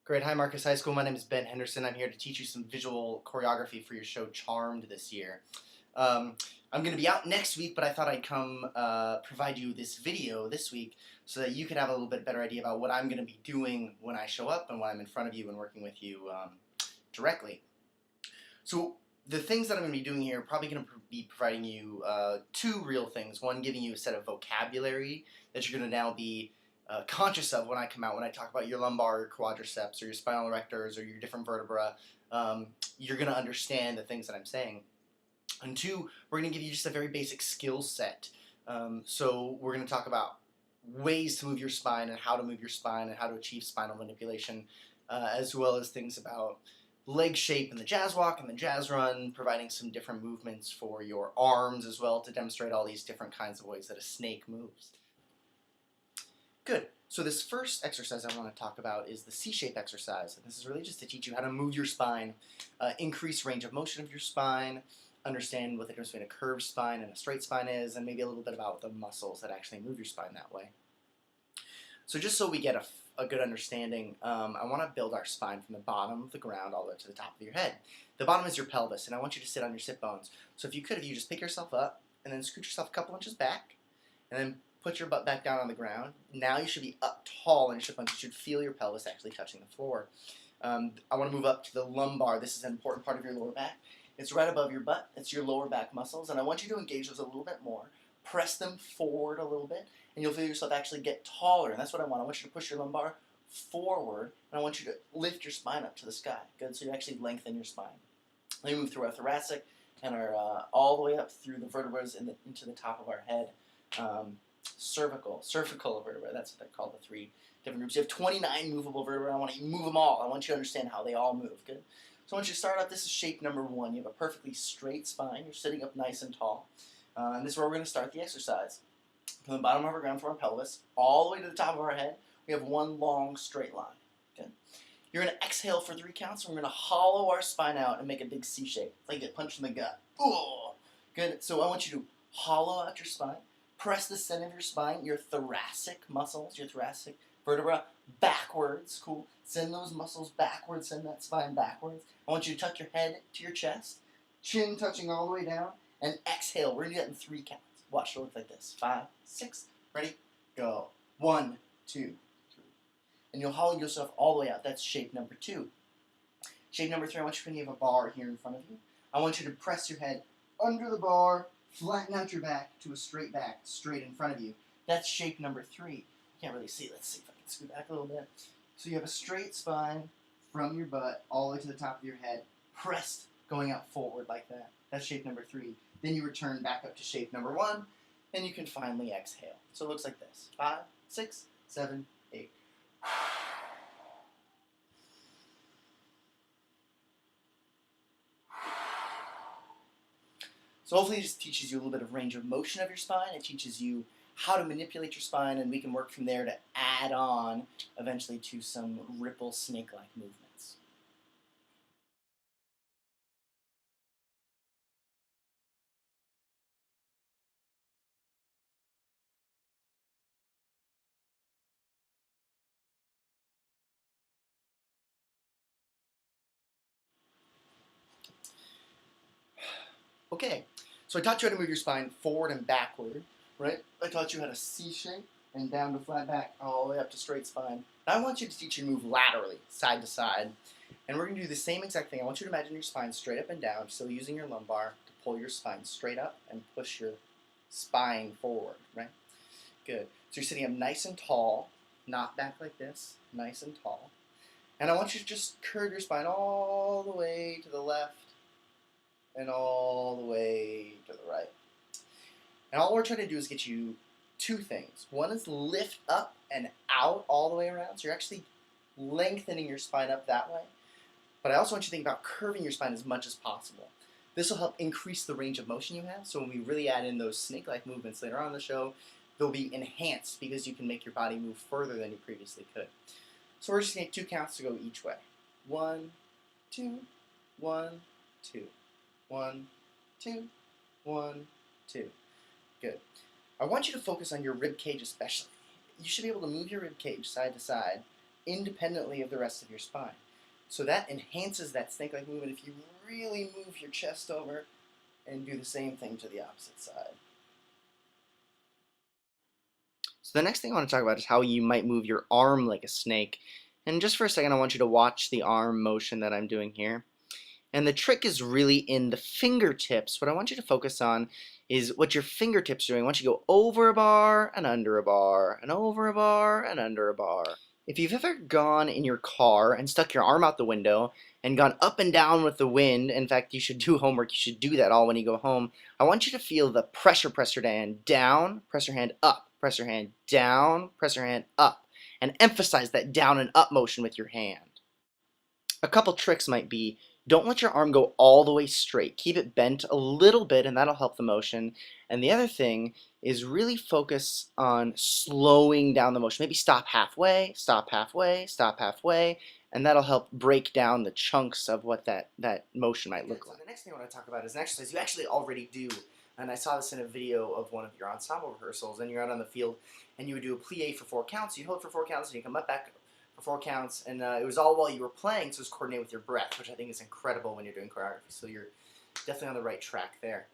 Great. Hi, Marcus High School. My name is Ben Henderson. I'm here to teach you some visual choreography for your show Charmed this year. I'm going to be out next week, but I thought I'd come provide you this video this week so that you could have a little bit better idea about what I'm going to be doing when I show up and when I'm in front of you and working with you directly. So the things that I'm going to be doing here are probably going to be providing you two real things. One, giving you a set of vocabulary that you're going to now be conscious of when I come out, when I talk about your lumbar quadriceps or your spinal erectors or your different vertebra. You're going to understand the things that I'm saying. And two, we're going to give you just a very basic skill set. So we're going to talk about ways to move your spine and how to move your spine and how to achieve spinal manipulation, as well as things about leg shape in the jazz walk and the jazz run, providing some different movements for your arms as well to demonstrate all these different kinds of ways that a snake moves. Good. So this first exercise I want to talk about is the C-shape exercise. And this is really just to teach you how to move your spine, increase range of motion of your spine, understand what the difference between a curved spine and a straight spine is, and maybe a little bit about the muscles that actually move your spine that way. So just so we get a good understanding, I want to build our spine from the bottom of the ground all the way to the top of your head. The bottom is your pelvis, and I want you to sit on your sit bones. So if you just pick yourself up and then scoot yourself a couple inches back, and then put your butt back down on the ground. Now you should be up tall on your sit bones. You should feel your pelvis actually touching the floor. I want to move up to the lumbar. This is an important part of your lower back. It's right above your butt. It's your lower back muscles, and I want you to engage those a little bit more. Press them forward a little bit, and you'll feel yourself actually get taller, and that's what I want. I want you to push your lumbar forward, and I want you to lift your spine up to the sky. Good, so you actually lengthen your spine. Then we move through our thoracic and our all the way up through the vertebrae into the top of our head. Cervical vertebrae, that's what they call the three different groups. You have 29 movable vertebrae. I want you to move them all. I want you to understand how they all move. Good. So I want you to start out. This is shape number 1. You have a perfectly straight spine. You're sitting up nice and tall. And this is where we're going to start the exercise. From the bottom of our ground, from our pelvis, all the way to the top of our head, we have one long straight line. Good. You're going to exhale for 3 counts, and we're going to hollow our spine out and make a big C shape. It's like you get punched in the gut. Ooh. Good. So I want you to hollow out your spine. Press the center of your spine, your thoracic muscles, your thoracic vertebra backwards. Cool. Send those muscles backwards. Send that spine backwards. I want you to tuck your head to your chest, chin touching all the way down, and exhale. We're going to do that in 3 counts. Watch, it'll look like this. 5, 6, ready, go. 1, 2, 3. And you'll hollow yourself all the way out. That's shape number 2. Shape number 3, I want you to pretend you have a bar here in front of you. I want you to press your head under the bar, flatten out your back to a straight back, straight in front of you. That's shape number 3. You can't really see. Let's see if I can scoot back a little bit. So you have a straight spine from your butt all the way to the top of your head, pressed going out forward like that. That's shape number 3. Then you return back up to shape number 1, and you can finally exhale. So it looks like this. 5, 6, 7, 8. So hopefully it just teaches you a little bit of range of motion of your spine. It teaches you how to manipulate your spine, and we can work from there to add on eventually to some ripple snake-like movements. Okay, so I taught you how to move your spine forward and backward, right? I taught you how to C shape and down to flat back, all the way up to straight spine. Now I want you to teach you to move laterally, side to side. And we're going to do the same exact thing. I want you to imagine your spine straight up and down, still using your lumbar to pull your spine straight up and push your spine forward, right? Good. So you're sitting up nice and tall, not back like this, nice and tall. And I want you to just curve your spine all the way to the left and all the way to the right. And all we're trying to do is get you 2 things. One is lift up and out all the way around. So you're actually lengthening your spine up that way. But I also want you to think about curving your spine as much as possible. This will help increase the range of motion you have. So when we really add in those snake-like movements later on in the show, they'll be enhanced because you can make your body move further than you previously could. So we're just going to take 2 counts to go each way. 1, 2, 1, 2. 1, 2, 1, 2. Good. I want you to focus on your rib cage especially. You should be able to move your rib cage side to side independently of the rest of your spine. So that enhances that snake-like movement if you really move your chest over and do the same thing to the opposite side. So the next thing I want to talk about is how you might move your arm like a snake. And just for a second, I want you to watch the arm motion that I'm doing here. And the trick is really in the fingertips. What I want you to focus on is what your fingertips are doing. I want you to go over a bar and under a bar and over a bar and under a bar. If you've ever gone in your car and stuck your arm out the window and gone up and down with the wind, in fact, you should do homework, you should do that all when you go home, I want you to feel the press your hand down, press your hand up, press your hand down, press your hand up, and emphasize that down and up motion with your hand. A couple tricks might be, don't let your arm go all the way straight. Keep it bent a little bit, and that'll help the motion. And the other thing is really focus on slowing down the motion. Maybe stop halfway, stop halfway, stop halfway, and that'll help break down the chunks of what that motion might look like. So the next thing I want to talk about is an exercise you actually already do. And I saw this in a video of one of your ensemble rehearsals, and you're out on the field, and you would do a plie for 4 counts. You hold it for 4 counts, and you come up back for 4 counts, and it was all while you were playing, so it was coordinated with your breath, which I think is incredible when you're doing choreography. So you're definitely on the right track there.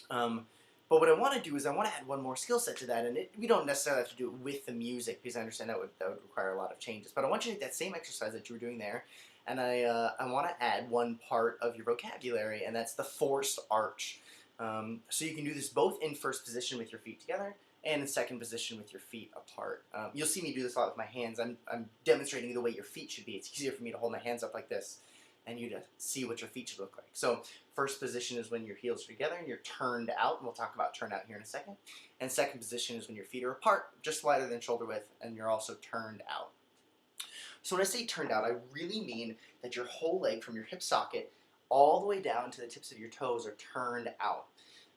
But what I want to do is I want to add one more skill set to that, and we don't necessarily have to do it with the music, because I understand that would require a lot of changes. But I want you to take that same exercise that you were doing there, and I want to add one part of your vocabulary, and that's the forced arch. So you can do this both in first position with your feet together, and in second position with your feet apart. You'll see me do this a lot with my hands. I'm demonstrating the way your feet should be. It's easier for me to hold my hands up like this and you to see what your feet should look like. So first position is when your heels are together and you're turned out, and we'll talk about turn out here in a second. And second position is when your feet are apart, just wider than shoulder width, and you're also turned out. So when I say turned out, I really mean that your whole leg from your hip socket all the way down to the tips of your toes are turned out.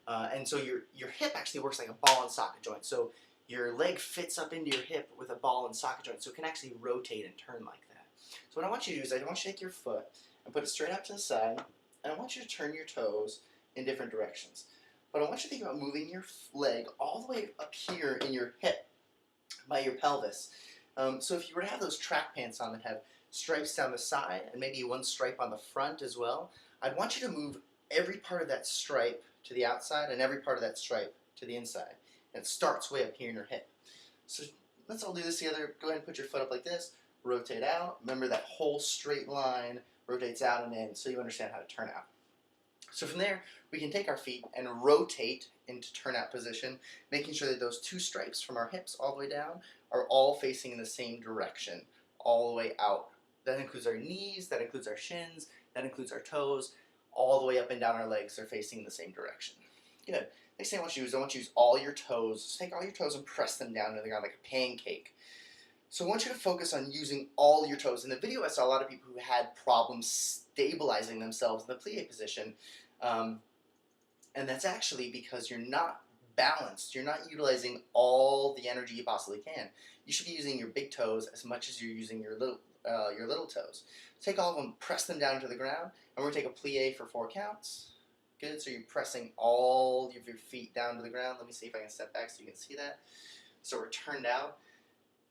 And so your hip actually works like a ball and socket joint. So your leg fits up into your hip with a ball and socket joint, so it can actually rotate and turn like that. So what I want you to do is I want you to take your foot and put it straight out to the side, and I want you to turn your toes in different directions. But I want you to think about moving your leg all the way up here in your hip by your pelvis. So if you were to have those track pants on that have stripes down the side and maybe one stripe on the front as well, I'd want you to move every part of that stripe to the outside and every part of that stripe to the inside. And it starts way up here in your hip. So let's all do this together. Go ahead and put your foot up like this. Rotate out. Remember that whole straight line rotates out and in, so you understand how to turn out. So from there, we can take our feet and rotate into turnout position, making sure that those 2 stripes from our hips all the way down are all facing in the same direction, all the way out. That includes our knees, that includes our shins, that includes our toes, all the way up and down our legs are facing in the same direction. Good. Next thing I want you to do is I want you to use all your toes. Just take all your toes and press them down to the ground like a pancake. So I want you to focus on using all your toes. In the video, I saw a lot of people who had problems stabilizing themselves in the plie position. And that's actually because you're not balanced. You're not utilizing all the energy you possibly can. You should be using your big toes as much as you're using your little toes. Take all of them, press them down to the ground, and we're going to take a plie for 4 counts. Good, so you're pressing all of your feet down to the ground. Let me see if I can step back so you can see that. So we're turned out.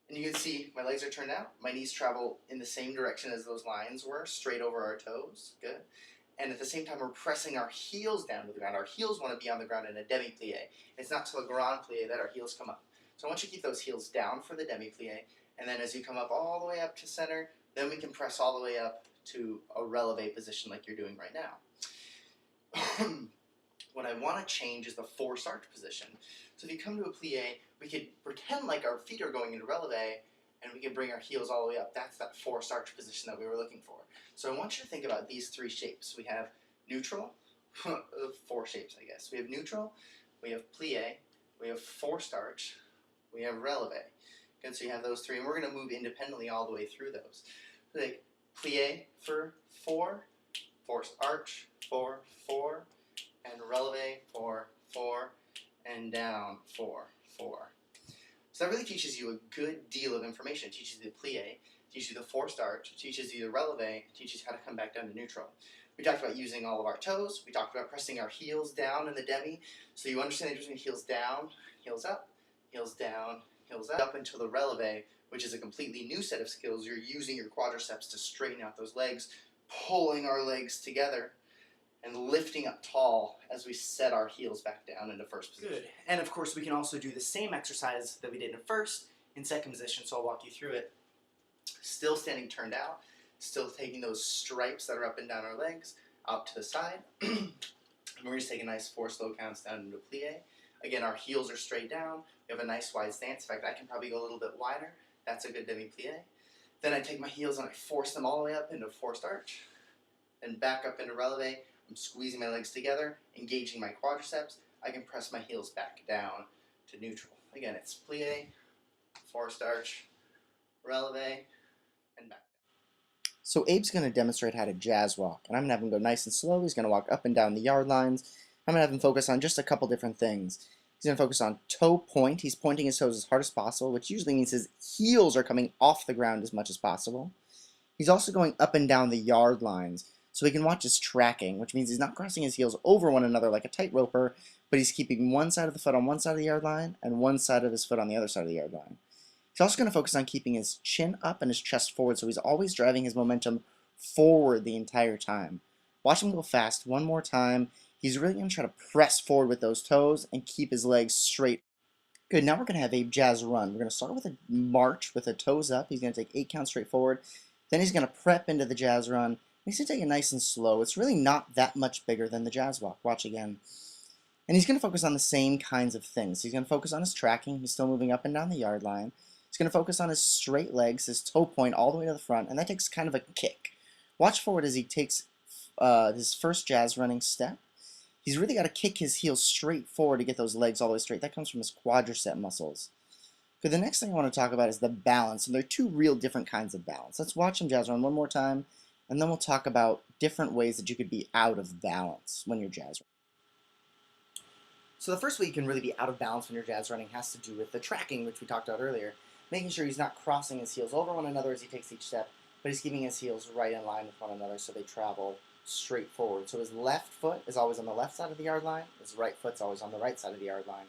And you can see my legs are turned out. My knees travel in the same direction as those lines were, straight over our toes. Good. And at the same time, we're pressing our heels down to the ground. Our heels want to be on the ground in a demi-plie. It's not till a grand plie that our heels come up. So I want you to keep those heels down for the demi-plie. And then as you come up all the way up to center, then we can press all the way up to a releve position like you're doing right now. What I want to change is the forced arch position. So if you come to a plie, we could pretend like our feet are going into releve, and we can bring our heels all the way up. That's that forced arch position that we were looking for. So I want you to think about these 3 shapes. We have neutral, 4 shapes I guess. We have neutral, we have plie, we have forced arch, we have releve. Good, so you have those 3, and we're going to move independently all the way through those. Like plie for 4, forced arch for 4, and releve for 4, and down for 4. So that really teaches you a good deal of information. It teaches you the plie, teaches you the forced arch, teaches you the releve, teaches you how to come back down to neutral. We talked about using all of our toes. We talked about pressing our heels down in the demi. So you understand the difference between heels down, heels up, heels down, heels up until the releve, which is a completely new set of skills. You're using your quadriceps to straighten out those legs, pulling our legs together, and lifting up tall as we set our heels back down into first position. Good. And of course, we can also do the same exercise that we did in first in second position, so I'll walk you through it. Still standing turned out, still taking those stripes that are up and down our legs, out to the side. And we're just taking nice 4 slow counts down into a plie. Again, our heels are straight down. We have a nice wide stance. In fact, I can probably go a little bit wider. That's a good demi-plie. Then I take my heels and I force them all the way up into a forced arch. Then back up into releve. I'm squeezing my legs together, engaging my quadriceps. I can press my heels back down to neutral. Again, it's plie, forced arch, releve, and back. So Abe's going to demonstrate how to jazz walk, and I'm going to have him go nice and slow. He's going to walk up and down the yard lines. I'm going to have him focus on just a couple different things. He's going to focus on toe point. He's pointing his toes as hard as possible, which usually means his heels are coming off the ground as much as possible. He's also going up and down the yard lines, so he can watch his tracking, which means he's not crossing his heels over one another like a tightroper, but he's keeping one side of the foot on one side of the yard line and one side of his foot on the other side of the yard line. He's also going to focus on keeping his chin up and his chest forward, so he's always driving his momentum forward the entire time. Watch him go fast one more time. He's really going to try to press forward with those toes and keep his legs straight. Good, now we're going to have Abe jazz run. We're going to start with a march with the toes up. He's going to take 8 counts straight forward. Then he's going to prep into the jazz run. He's going to take it nice and slow. It's really not that much bigger than the jazz walk. Watch again. And he's going to focus on the same kinds of things. He's going to focus on his tracking. He's still moving up and down the yard line. He's going to focus on his straight legs, his toe point all the way to the front, and that takes kind of a kick. Watch forward as he takes his first jazz running step. He's really got to kick his heels straight forward to get those legs all the way straight. That comes from his quadricep muscles. Okay, the next thing I want to talk about is the balance, and there are 2 real different kinds of balance. Let's watch him jazz run one more time, and then we'll talk about different ways that you could be out of balance when you're jazz running. So the first way you can really be out of balance when you're jazz running has to do with the tracking, which we talked about earlier. Making sure he's not crossing his heels over one another as he takes each step, but he's keeping his heels right in line with one another so they travel straight forward. So his left foot is always on the left side of the yard line. His right foot's always on the right side of the yard line.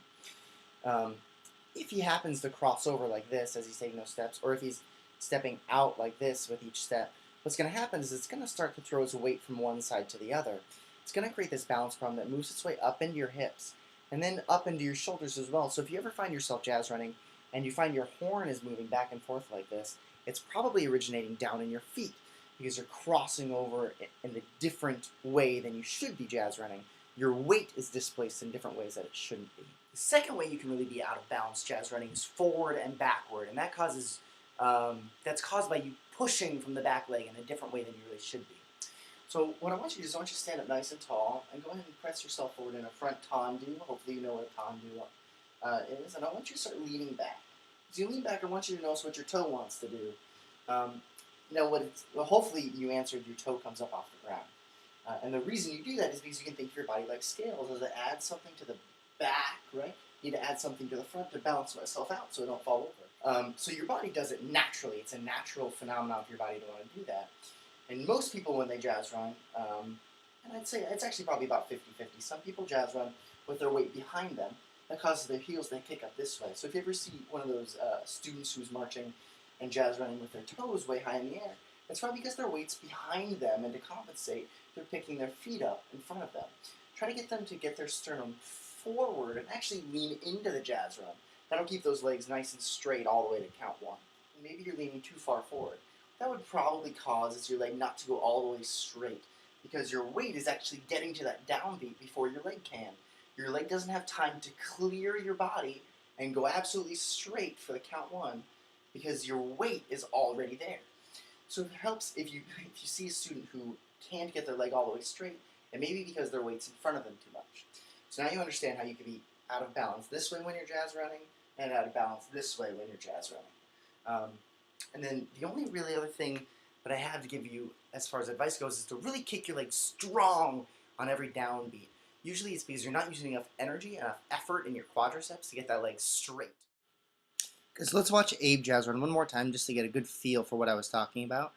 If he happens to cross over like this as he's taking those steps, or if he's stepping out like this with each step, what's going to happen is it's going to start to throw his weight from one side to the other. It's going to create this balance problem that moves its way up into your hips and then up into your shoulders as well. So if you ever find yourself jazz running and you find your horn is moving back and forth like this, it's probably originating down in your feet because you're crossing over in a different way than you should be jazz running. Your weight is displaced in different ways that it shouldn't be. The second way you can really be out of balance jazz running is forward and backward, and that causes that's caused by you pushing from the back leg in a different way than you really should be. So what I want you to do is I want you to stand up nice and tall and go ahead and press yourself forward in a front tendu. Hopefully you know what a tendu is, and I want you to start leaning back. As you lean back, I want you to notice what your toe wants to do. Hopefully you answered your toe comes up off the ground. And the reason you do that is because you can think of your body like scales. Does it add something to the back, right? You need to add something to the front to balance myself out so I don't fall over. So your body does it naturally. It's a natural phenomenon for your body to want to do that. And most people when they jazz run, and I'd say it's actually probably about 50-50. Some people jazz run with their weight behind them. That causes their heels to kick up this way. So if you ever see one of those students who's marching and jazz running with their toes way high in the air, it's probably because their weight's behind them, and to compensate, they're picking their feet up in front of them. Try to get them to get their sternum forward and actually lean into the jazz run. That'll keep those legs nice and straight all the way to count 1. Maybe you're leaning too far forward. That would probably cause your leg not to go all the way straight because your weight is actually getting to that downbeat before your leg can. Your leg doesn't have time to clear your body and go absolutely straight for the count 1 because your weight is already there. So it helps if you see a student who can't get their leg all the way straight, and maybe because their weight's in front of them too much. So now you understand how you can be out of balance this way when you're jazz running, and out of balance this way when you're jazz running. And then the only really other thing that I have to give you as far as advice goes is to really kick your legs strong on every downbeat. Usually it's because you're not using enough energy, enough effort in your quadriceps to get that leg straight. So let's watch Abe jazz run one more time just to get a good feel for what I was talking about.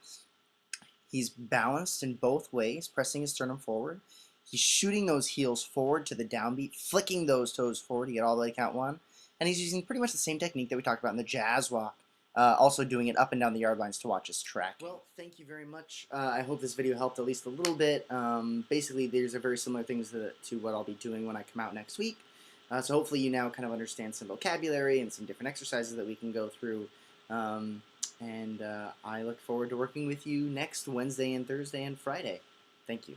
He's balanced in both ways, pressing his sternum forward. He's shooting those heels forward to the downbeat, flicking those toes forward to get all the way to count 1. And he's using pretty much the same technique that we talked about in the jazz walk also doing it up and down the yard lines to watch us track. Well, thank you very much. I hope this video helped at least a little bit. Basically, these are very similar things to what I'll be doing when I come out next week. So hopefully you now kind of understand some vocabulary and some different exercises that we can go through. I look forward to working with you next Wednesday and Thursday and Friday. Thank you.